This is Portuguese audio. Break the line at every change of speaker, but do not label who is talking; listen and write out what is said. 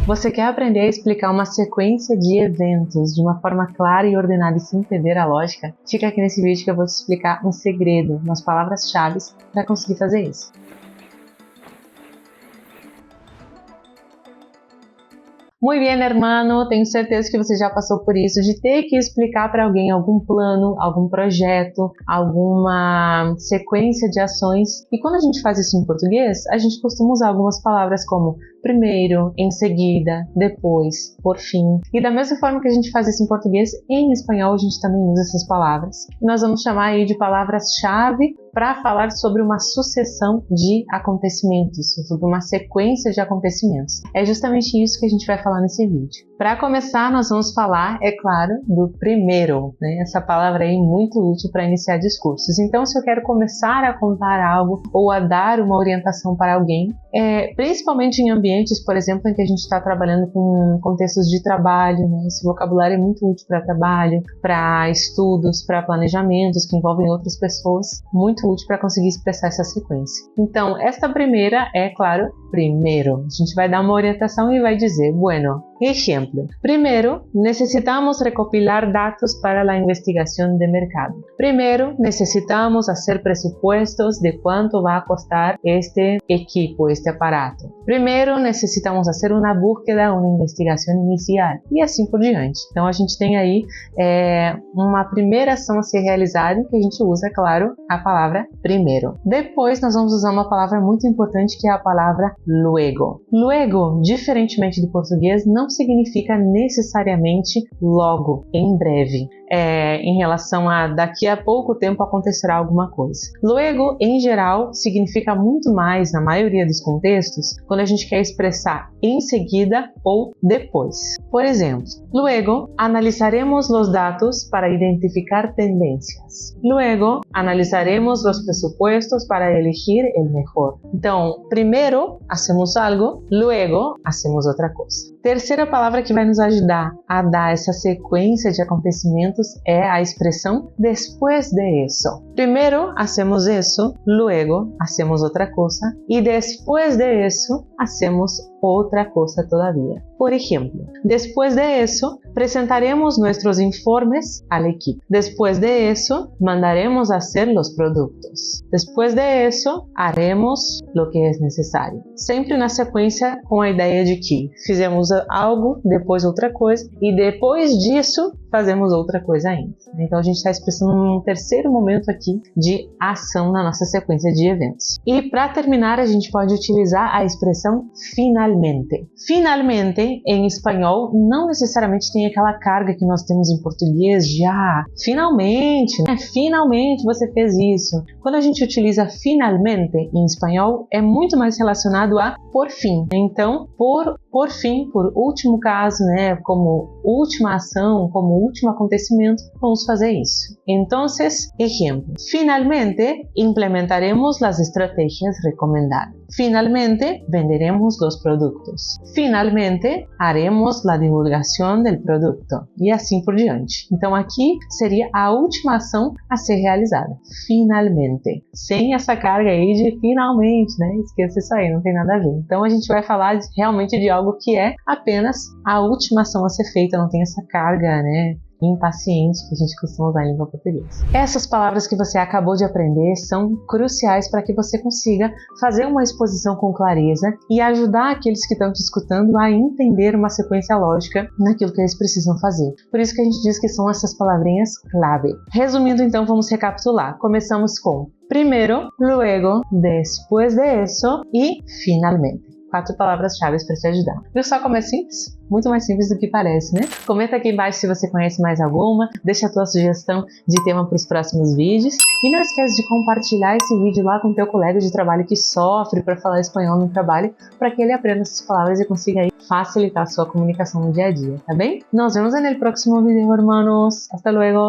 Você quer aprender a explicar uma sequência de eventos de uma forma clara e ordenada e sem perder a lógica? Fica aqui nesse vídeo que eu vou te explicar um segredo, umas palavras-chave para conseguir fazer isso. Muy bien, hermano, tenho certeza que você já passou por isso, de ter que explicar para alguém algum plano, algum projeto, alguma sequência de ações. E quando a gente faz isso em português, a gente costuma usar algumas palavras como primeiro, em seguida, depois, por fim. E da mesma forma que a gente faz isso em português, em espanhol a gente também usa essas palavras. E nós vamos chamar aí de palavras-chave para falar sobre uma sucessão de acontecimentos, sobre uma sequência de acontecimentos. É justamente isso que a gente vai falar nesse vídeo. Para começar, nós vamos falar, é claro, do primeiro, né? Essa palavra aí é muito útil para iniciar discursos. Então, se eu quero começar a contar algo ou a dar uma orientação para alguém, principalmente em ambientes, por exemplo, em que a gente está trabalhando com contextos de trabalho, né? Esse vocabulário é muito útil para trabalho, para estudos, para planejamentos que envolvem outras pessoas, muito útil para conseguir expressar essa sequência. Então, esta primeira é, claro, primeiro. A gente vai dar uma orientação e vai dizer, bueno, ejemplo. Primero, necesitamos recopilar datos para la investigación de mercado. Primero, necesitamos hacer presupuestos de cuánto va a costar este equipo, este aparato. Primero, necesitamos hacer una búsqueda, una investigación inicial e assim por diante. Então, a gente tem aí uma primeira ação a ser realizada que a gente usa, claro, a palavra primeiro. Depois, nós vamos usar uma palavra muito importante que é a palavra luego. Luego, diferentemente do português, não significa necessariamente logo, em breve, em relação a daqui a pouco tempo acontecerá alguma coisa. Luego, em geral, significa muito mais, na maioria dos contextos, quando a gente quer expressar em seguida ou depois. Por exemplo, luego analizaremos los datos para identificar tendencias. Luego analizaremos los presupuestos para elegir el mejor. Então, primeiro hacemos algo, luego hacemos outra coisa. Terceira palavra que vai nos ajudar a dar essa sequência de acontecimentos é a expressão después de eso. Primeiro hacemos eso, luego hacemos outra coisa e después de eso hacemos outra coisa todavía. Por ejemplo, después de eso presentaremos nuestros informes al equipo. Después de eso mandaremos a hacer los productos. Después de eso haremos lo que es necesario. Sempre na sequência com a ideia de que fizemos algo, depois outra coisa e depois disso fazemos outra coisa ainda. Então a gente está expressando um terceiro momento aqui de ação na nossa sequência de eventos. E para terminar, a gente pode utilizar a expressão finalmente. Finalmente, em espanhol, não necessariamente tem aquela carga que nós temos em português de finalmente, né? Finalmente você fez isso. Quando a gente utiliza finalmente em espanhol, é muito mais relacionado a por fim. Então, por fim, por último caso, né, como última ação, como último acontecimento, vamos fazer isso. Entonces, ejemplo. Finalmente, implementaremos las estrategias recomendadas. Finalmente, venderemos los productos. Finalmente, haremos la divulgación del producto. E assim por diante. Então, aqui seria a última ação a ser realizada. Finalmente. Sem essa carga aí de finalmente, né? Esqueça isso aí, não tem nada a ver. Então, a gente vai falar realmente de algo que é apenas a última ação a ser feita, não tem essa carga, né, impaciente que a gente costuma usar em língua portuguesa. Essas palavras que você acabou de aprender são cruciais para que você consiga fazer uma exposição com clareza e ajudar aqueles que estão te escutando a entender uma sequência lógica naquilo que eles precisam fazer. Por isso que a gente diz que são essas palavrinhas clave. Resumindo, então, vamos recapitular. Começamos com primeiro, luego, después de eso e finalmente. 4 palavras-chave para te ajudar. Viu só como é simples? Muito mais simples do que parece, né? Comenta aqui embaixo se você conhece mais alguma, deixa a tua sugestão de tema para os próximos vídeos e não esquece de compartilhar esse vídeo lá com o teu colega de trabalho que sofre para falar espanhol no trabalho, para que ele aprenda essas palavras e consiga aí facilitar a sua comunicação no dia a dia, tá bem? Nos vemos no próximo vídeo, hermanos. Hasta luego!